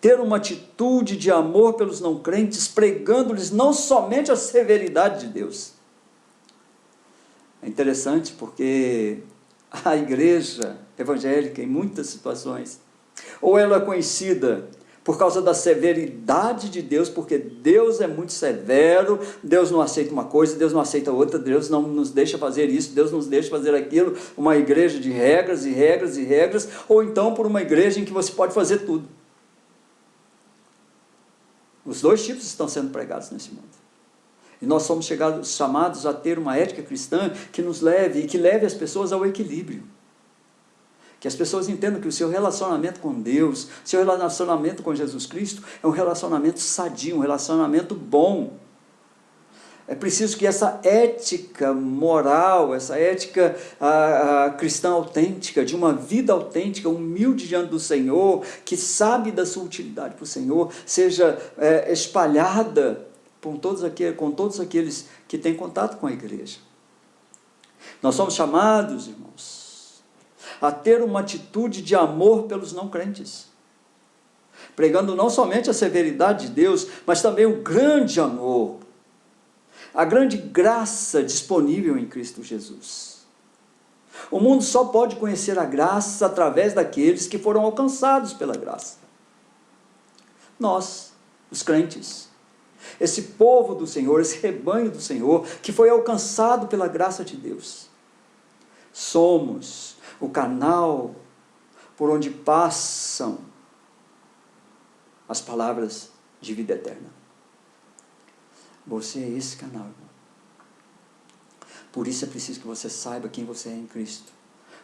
ter uma atitude de amor pelos não crentes, pregando-lhes não somente a severidade de Deus. É interessante porque a igreja evangélica, em muitas situações, ou ela é conhecida por causa da severidade de Deus, porque Deus é muito severo, Deus não aceita uma coisa, Deus não aceita outra, Deus não nos deixa fazer isso, Deus não nos deixa fazer aquilo, uma igreja de regras e regras e regras, ou então por uma igreja em que você pode fazer tudo. Os dois tipos estão sendo pregados nesse mundo. E nós somos chamados a ter uma ética cristã que nos leve e que leve as pessoas ao equilíbrio. Que as pessoas entendam que o seu relacionamento com Deus, seu relacionamento com Jesus Cristo é um relacionamento sadio, um relacionamento bom. É preciso que essa ética moral, essa ética cristã autêntica, de uma vida autêntica, humilde diante do Senhor, que sabe da sua utilidade para o Senhor, seja espalhada com todos aqueles que têm contato com a igreja. Nós somos chamados, irmãos, a ter uma atitude de amor pelos não crentes, pregando não somente a severidade de Deus, mas também o grande amor, a grande graça disponível em Cristo Jesus. O mundo só pode conhecer a graça através daqueles que foram alcançados pela graça. Nós, os crentes, esse povo do Senhor, esse rebanho do Senhor, que foi alcançado pela graça de Deus, somos o canal por onde passam as palavras de vida eterna. Você é esse canal, irmão. Por isso é preciso que você saiba quem você é em Cristo,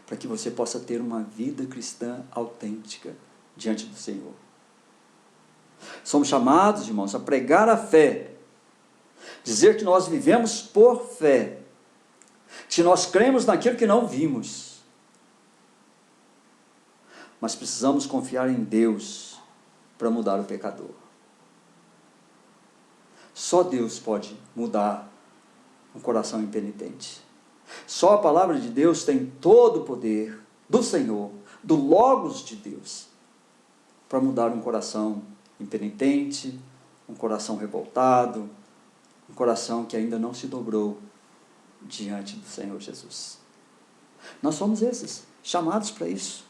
para que você possa ter uma vida cristã autêntica diante do Senhor. Somos chamados, irmãos, a pregar a fé, dizer que nós vivemos por fé, que nós cremos naquilo que não vimos, mas precisamos confiar em Deus para mudar o pecador. Só Deus pode mudar um coração impenitente. Só a palavra de Deus tem todo o poder do Senhor, do Logos de Deus, para mudar um coração impenitente, um coração revoltado, um coração que ainda não se dobrou diante do Senhor Jesus. Nós somos esses, chamados para isso.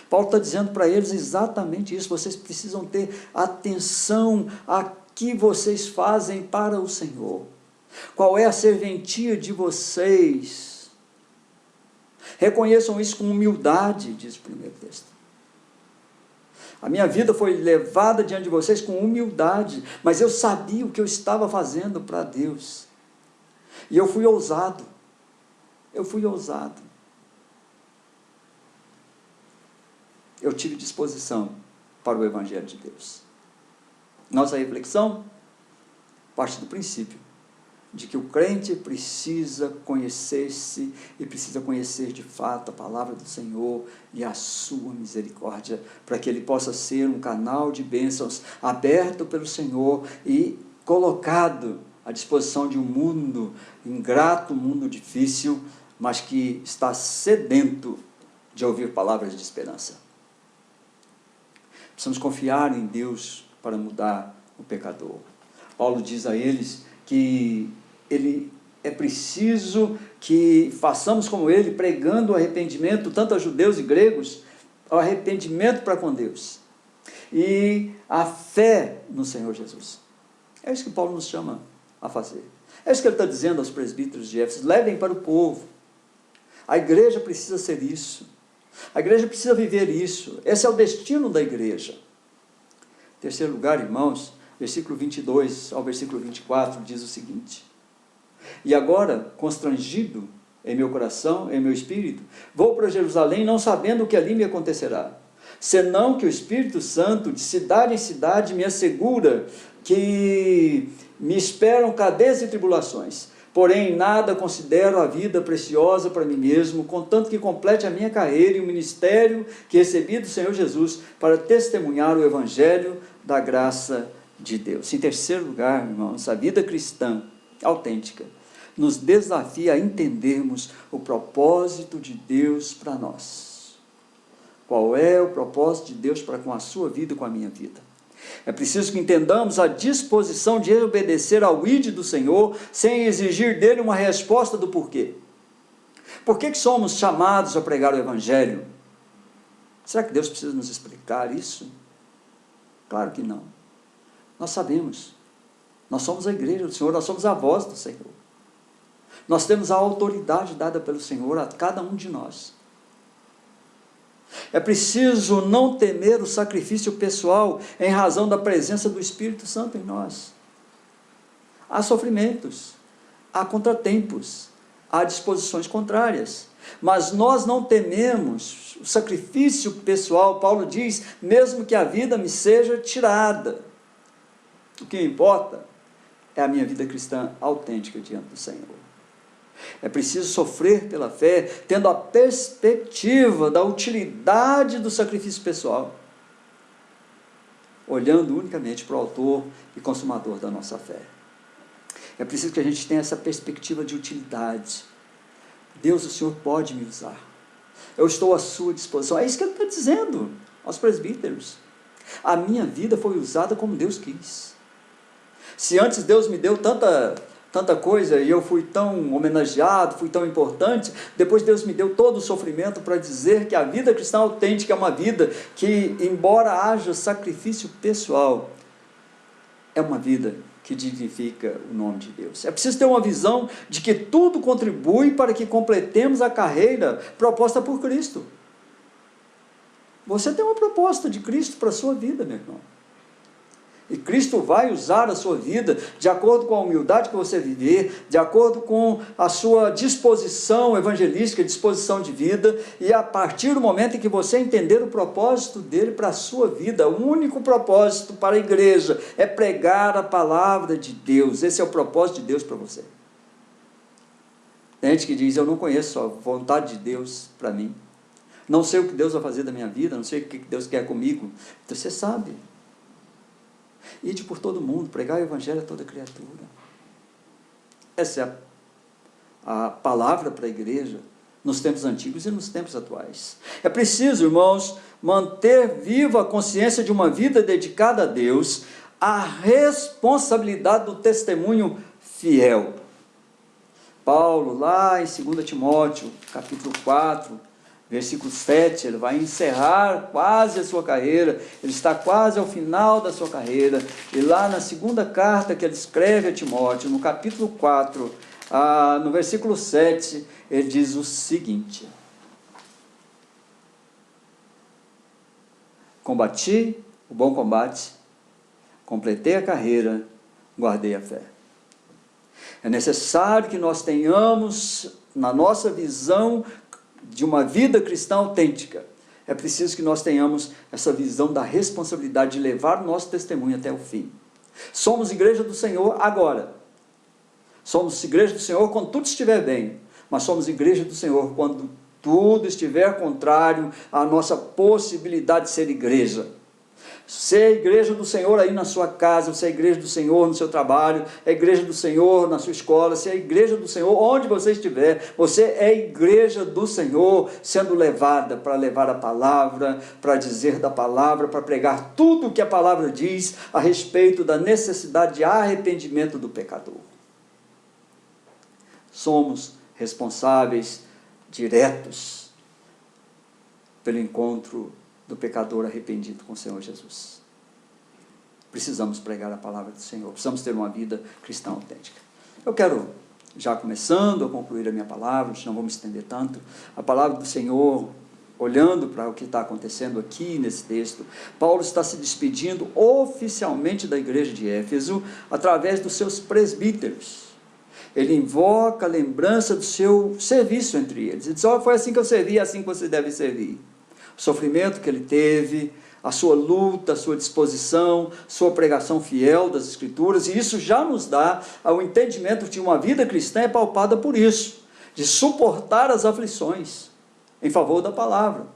Paulo está dizendo para eles exatamente isso. Vocês precisam ter atenção a que vocês fazem para o Senhor. Qual é a serventia de vocês? Reconheçam isso com humildade, diz o primeiro texto. A minha vida foi levada diante de vocês com humildade, mas eu sabia o que eu estava fazendo para Deus. E eu fui ousado. Eu tive disposição para o Evangelho de Deus. Nossa reflexão parte do princípio de que o crente precisa conhecer-se e precisa conhecer de fato a palavra do Senhor e a sua misericórdia, para que ele possa ser um canal de bênçãos aberto pelo Senhor e colocado à disposição de um mundo ingrato, um mundo difícil, mas que está sedento de ouvir palavras de esperança. Precisamos confiar em Deus para mudar o pecador. Paulo diz a eles que é preciso que façamos como ele, pregando o arrependimento, tanto a judeus e gregos, o arrependimento para com Deus e a fé no Senhor Jesus. É isso que Paulo nos chama a fazer. É isso que ele está dizendo aos presbíteros de Éfeso: levem para o povo. A igreja precisa ser isso. A igreja precisa viver isso. Esse é o destino da igreja. Em terceiro lugar, irmãos, versículo 22 ao versículo 24 diz o seguinte: e agora, constrangido em meu coração, em meu espírito, vou para Jerusalém, não sabendo o que ali me acontecerá, senão que o Espírito Santo, de cidade em cidade, me assegura que me esperam cadeias e tribulações. Porém, nada considero a vida preciosa para mim mesmo, contanto que complete a minha carreira e o ministério que recebi do Senhor Jesus para testemunhar o Evangelho da graça de Deus. Em terceiro lugar, irmãos, a vida cristã autêntica nos desafia a entendermos o propósito de Deus para nós. Qual é o propósito de Deus para com a sua vida e com a minha vida? É preciso que entendamos a disposição de obedecer ao ID do Senhor sem exigir dele uma resposta do porquê. Por que somos chamados a pregar o Evangelho? Será que Deus precisa nos explicar isso? Claro que não. Nós sabemos. Nós somos a igreja do Senhor, nós somos a voz do Senhor. Nós temos a autoridade dada pelo Senhor a cada um de nós. É preciso não temer o sacrifício pessoal em razão da presença do Espírito Santo em nós. Há sofrimentos, há contratempos, há disposições contrárias, mas nós não tememos o sacrifício pessoal. Paulo diz: mesmo que a vida me seja tirada, o que importa é a minha vida cristã autêntica diante do Senhor. É preciso sofrer pela fé, tendo a perspectiva da utilidade do sacrifício pessoal, olhando unicamente para o autor e consumador da nossa fé. É preciso que a gente tenha essa perspectiva de utilidade. Deus, o Senhor pode me usar. Eu estou à sua disposição. É isso que ele está dizendo aos presbíteros. A minha vida foi usada como Deus quis. Se antes Deus me deu tanta coisa e eu fui tão homenageado, fui tão importante, depois Deus me deu todo o sofrimento para dizer que a vida cristã autêntica é uma vida que, embora haja sacrifício pessoal, é uma vida que dignifica o nome de Deus. É preciso ter uma visão de que tudo contribui para que completemos a carreira proposta por Cristo. Você tem uma proposta de Cristo para a sua vida, meu irmão. E Cristo vai usar a sua vida de acordo com a humildade que você viver, de acordo com a sua disposição evangelística, disposição de vida, e a partir do momento em que você entender o propósito dele para a sua vida, o único propósito para a igreja é pregar a palavra de Deus. Esse é o propósito de Deus para você. Tem gente que diz: eu não conheço a vontade de Deus para mim, não sei o que Deus vai fazer da minha vida, não sei o que Deus quer comigo. Então você sabe. Ide por todo mundo, pregar o Evangelho a toda criatura. Essa é a palavra para a igreja nos tempos antigos e nos tempos atuais. É preciso, irmãos, manter viva a consciência de uma vida dedicada a Deus, a responsabilidade do testemunho fiel. Paulo, lá em 2 Timóteo, capítulo 4, versículo 7, ele vai encerrar quase a sua carreira, ele está quase ao final da sua carreira, e lá na segunda carta que ele escreve a Timóteo, no capítulo 4, no versículo 7, ele diz o seguinte: combati o bom combate, completei a carreira, guardei a fé. É necessário que nós tenhamos, na nossa visão de uma vida cristã autêntica, é preciso que nós tenhamos essa visão da responsabilidade de levar o nosso testemunho até o fim. Somos igreja do Senhor agora. Somos igreja do Senhor quando tudo estiver bem, mas somos igreja do Senhor quando tudo estiver contrário à nossa possibilidade de ser igreja. Ser a igreja do Senhor aí na sua casa, ser a igreja do Senhor no seu trabalho, é a igreja do Senhor na sua escola, ser a igreja do Senhor onde você estiver, você é a igreja do Senhor sendo levada para levar a palavra, para dizer da palavra, para pregar tudo o que a palavra diz a respeito da necessidade de arrependimento do pecador. Somos responsáveis diretos pelo encontro do pecador arrependido com o Senhor Jesus. Precisamos pregar a palavra do Senhor, precisamos ter uma vida cristã autêntica. Eu quero, já começando a concluir a minha palavra, não vou me estender tanto, a palavra do Senhor, olhando para o que está acontecendo aqui nesse texto, Paulo está se despedindo oficialmente da igreja de Éfeso, através dos seus presbíteros. Ele invoca a lembrança do seu serviço entre eles. Ele diz, olha, foi assim que eu servi, é assim que você deve servir. O sofrimento que ele teve, a sua luta, a sua disposição, sua pregação fiel das Escrituras, e isso já nos dá o entendimento de uma vida cristã é pautada por isso, de suportar as aflições em favor da palavra,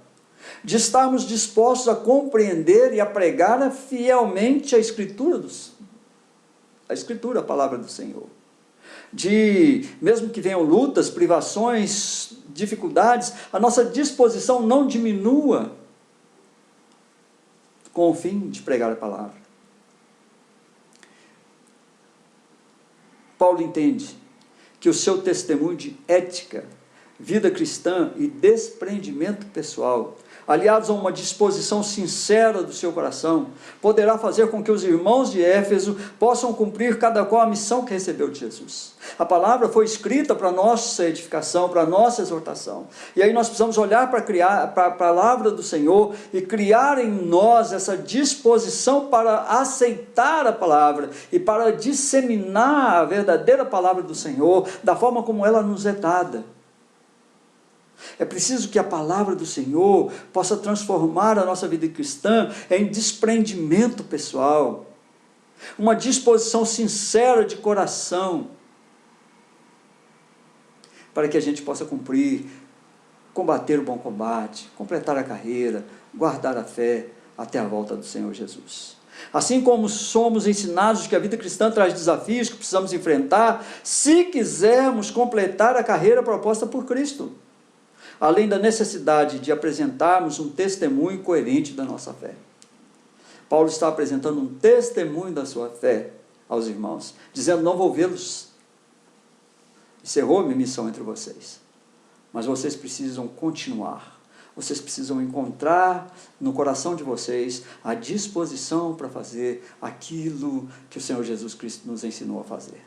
de estarmos dispostos a compreender e a pregar fielmente a Escritura, a palavra do Senhor. De, mesmo que venham lutas, privações, dificuldades, a nossa disposição não diminua com o fim de pregar a palavra. Paulo entende que o seu testemunho de ética, vida cristã e desprendimento pessoal, aliados a uma disposição sincera do seu coração, poderá fazer com que os irmãos de Éfeso possam cumprir cada qual a missão que recebeu de Jesus. A palavra foi escrita para nossa edificação, para nossa exortação. E aí nós precisamos olhar para a palavra do Senhor e criar em nós essa disposição para aceitar a palavra e para disseminar a verdadeira palavra do Senhor da forma como ela nos é dada. É preciso que a palavra do Senhor possa transformar a nossa vida cristã em desprendimento pessoal, uma disposição sincera de coração, para que a gente possa cumprir, combater o bom combate, completar a carreira, guardar a fé até a volta do Senhor Jesus. Assim como somos ensinados que a vida cristã traz desafios que precisamos enfrentar, se quisermos completar a carreira proposta por Cristo, além da necessidade de apresentarmos um testemunho coerente da nossa fé. Paulo está apresentando um testemunho da sua fé aos irmãos, dizendo, não vou vê-los, encerrou a minha missão entre vocês, mas vocês precisam continuar, vocês precisam encontrar no coração de vocês a disposição para fazer aquilo que o Senhor Jesus Cristo nos ensinou a fazer.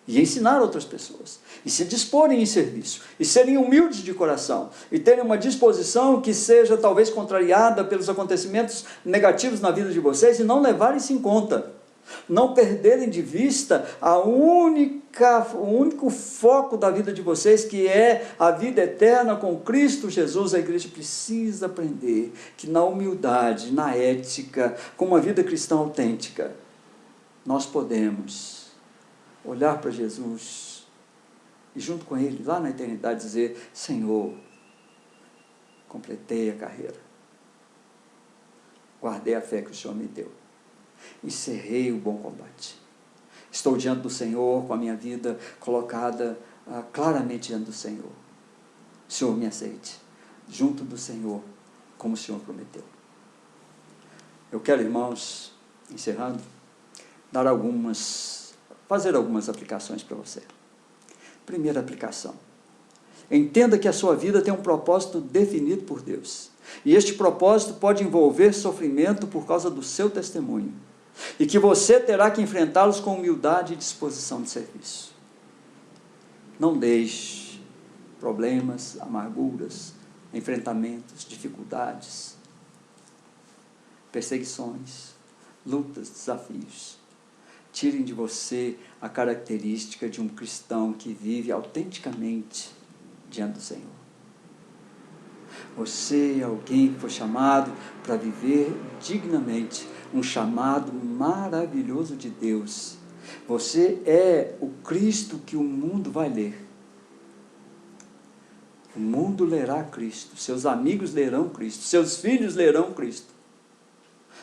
E ensinar outras pessoas, e se disporem em serviço, e serem humildes de coração, e terem uma disposição que seja talvez contrariada pelos acontecimentos negativos na vida de vocês, e não levarem isso em conta, não perderem de vista o único foco da vida de vocês, que é a vida eterna com Cristo Jesus. A igreja precisa aprender que na humildade, na ética, com uma vida cristã autêntica, nós podemos olhar para Jesus e junto com Ele, lá na eternidade, dizer, Senhor, completei a carreira, guardei a fé que o Senhor me deu, encerrei o bom combate, estou diante do Senhor com a minha vida colocada claramente diante do Senhor. O Senhor me aceite, junto do Senhor, como o Senhor prometeu. Eu quero, irmãos, encerrando, fazer algumas aplicações para você. Primeira aplicação. Entenda que a sua vida tem um propósito definido por Deus. E este propósito pode envolver sofrimento por causa do seu testemunho. E que você terá que enfrentá-los com humildade e disposição de serviço. Não deixe problemas, amarguras, enfrentamentos, dificuldades, perseguições, lutas, desafios, tirem de você a característica de um cristão que vive autenticamente diante do Senhor. Você é alguém que foi chamado para viver dignamente, um chamado maravilhoso de Deus. Você é o Cristo que o mundo vai ler. O mundo lerá Cristo, seus amigos lerão Cristo, seus filhos lerão Cristo,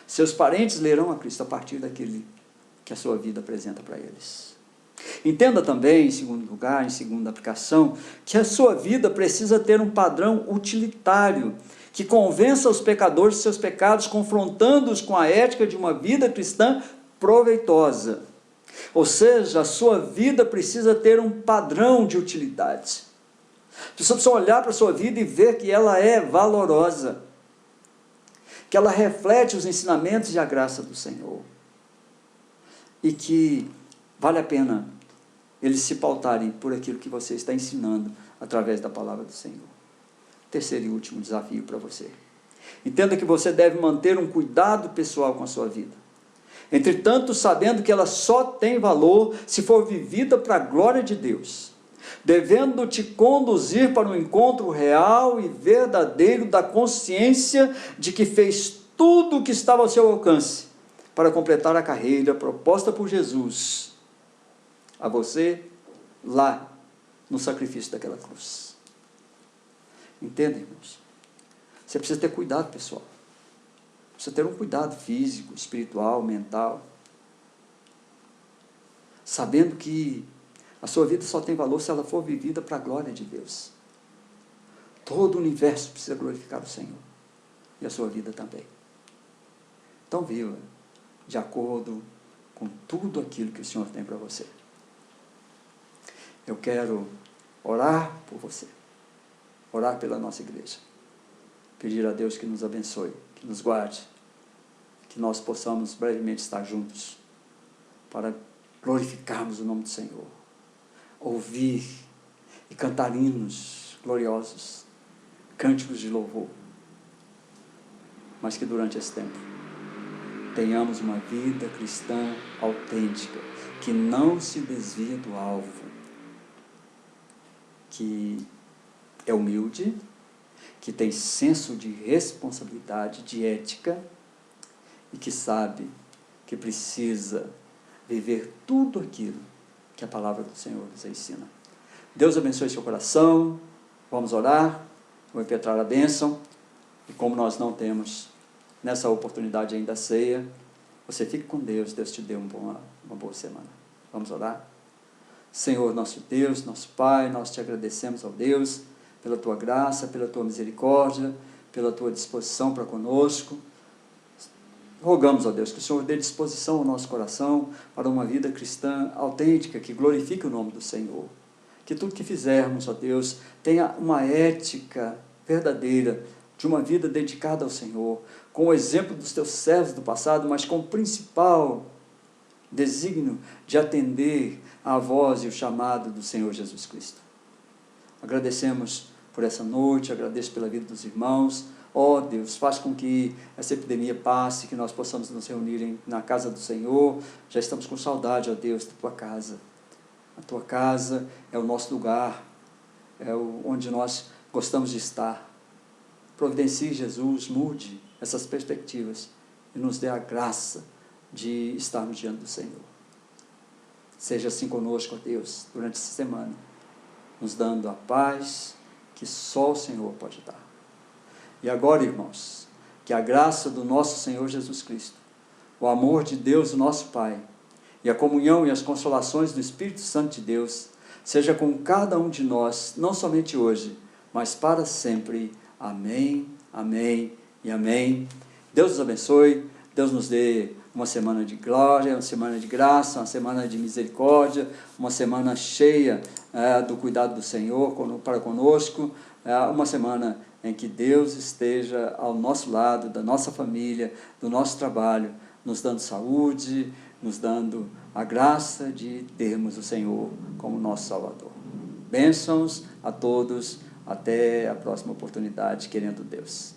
seus parentes lerão a Cristo a partir daquele que a sua vida apresenta para eles. Entenda também, em segundo lugar, em segunda aplicação, que a sua vida precisa ter um padrão utilitário, que convença os pecadores de seus pecados, confrontando-os com a ética de uma vida cristã proveitosa. Ou seja, a sua vida precisa ter um padrão de utilidade. A pessoa precisa olhar para a sua vida e ver que ela é valorosa, que ela reflete os ensinamentos e a graça do Senhor, e que vale a pena eles se pautarem por aquilo que você está ensinando através da palavra do Senhor. Terceiro e último desafio para você. Entenda que você deve manter um cuidado pessoal com a sua vida. Entretanto, sabendo que ela só tem valor se for vivida para a glória de Deus, devendo te conduzir para um encontro real e verdadeiro da consciência de que fez tudo o que estava ao seu alcance para completar a carreira proposta por Jesus a você lá no sacrifício daquela cruz. Entende, irmãos? Você precisa ter cuidado pessoal. Precisa ter um cuidado físico, espiritual, mental, sabendo que a sua vida só tem valor se ela for vivida para a glória de Deus. Todo o universo precisa glorificar o Senhor, e a sua vida também. Então viva de acordo com tudo aquilo que o Senhor tem para você. Eu quero orar por você, orar pela nossa igreja, pedir a Deus que nos abençoe, que nos guarde, que nós possamos brevemente estar juntos para glorificarmos o nome do Senhor, ouvir e cantar hinos gloriosos, cânticos de louvor, mas que durante esse tempo tenhamos uma vida cristã autêntica, que não se desvia do alvo, que é humilde, que tem senso de responsabilidade, de ética, e que sabe que precisa viver tudo aquilo que a palavra do Senhor nos ensina. Deus abençoe seu coração. Vamos orar, vou impetrar a bênção, e como nós não temos nessa oportunidade ainda a ceia, você fique com Deus, Deus te dê uma boa semana. Vamos orar? Senhor, nosso Deus, nosso Pai, nós te agradecemos, ó Deus, pela tua graça, pela tua misericórdia, pela tua disposição para conosco. Rogamos, ó Deus, que o Senhor dê disposição ao nosso coração para uma vida cristã autêntica, que glorifique o nome do Senhor. Que tudo que fizermos, ó Deus, tenha uma ética verdadeira, de uma vida dedicada ao Senhor, com o exemplo dos teus servos do passado, mas com o principal desígnio de atender à voz e o chamado do Senhor Jesus Cristo. Agradecemos por essa noite, agradeço pela vida dos irmãos. Ó Deus, faz com que essa epidemia passe, que nós possamos nos reunir na casa do Senhor. Já estamos com saudade, ó Deus, da tua casa. A tua casa é o nosso lugar, é onde nós gostamos de estar. Providencie, Jesus, mude essas perspectivas e nos dê a graça de estarmos diante do Senhor. Seja assim conosco, ó Deus, durante essa semana, nos dando a paz que só o Senhor pode dar. E agora, irmãos, que a graça do nosso Senhor Jesus Cristo, o amor de Deus, o nosso Pai, e a comunhão e as consolações do Espírito Santo de Deus, seja com cada um de nós, não somente hoje, mas para sempre. Amém, amém e amém. Deus nos abençoe, Deus nos dê uma semana de glória, uma semana de graça, uma semana de misericórdia, uma semana cheia do cuidado do Senhor para conosco, uma semana em que Deus esteja ao nosso lado, da nossa família, do nosso trabalho, nos dando saúde, nos dando a graça de termos o Senhor como nosso Salvador. Bênçãos a todos, até a próxima oportunidade, querendo Deus.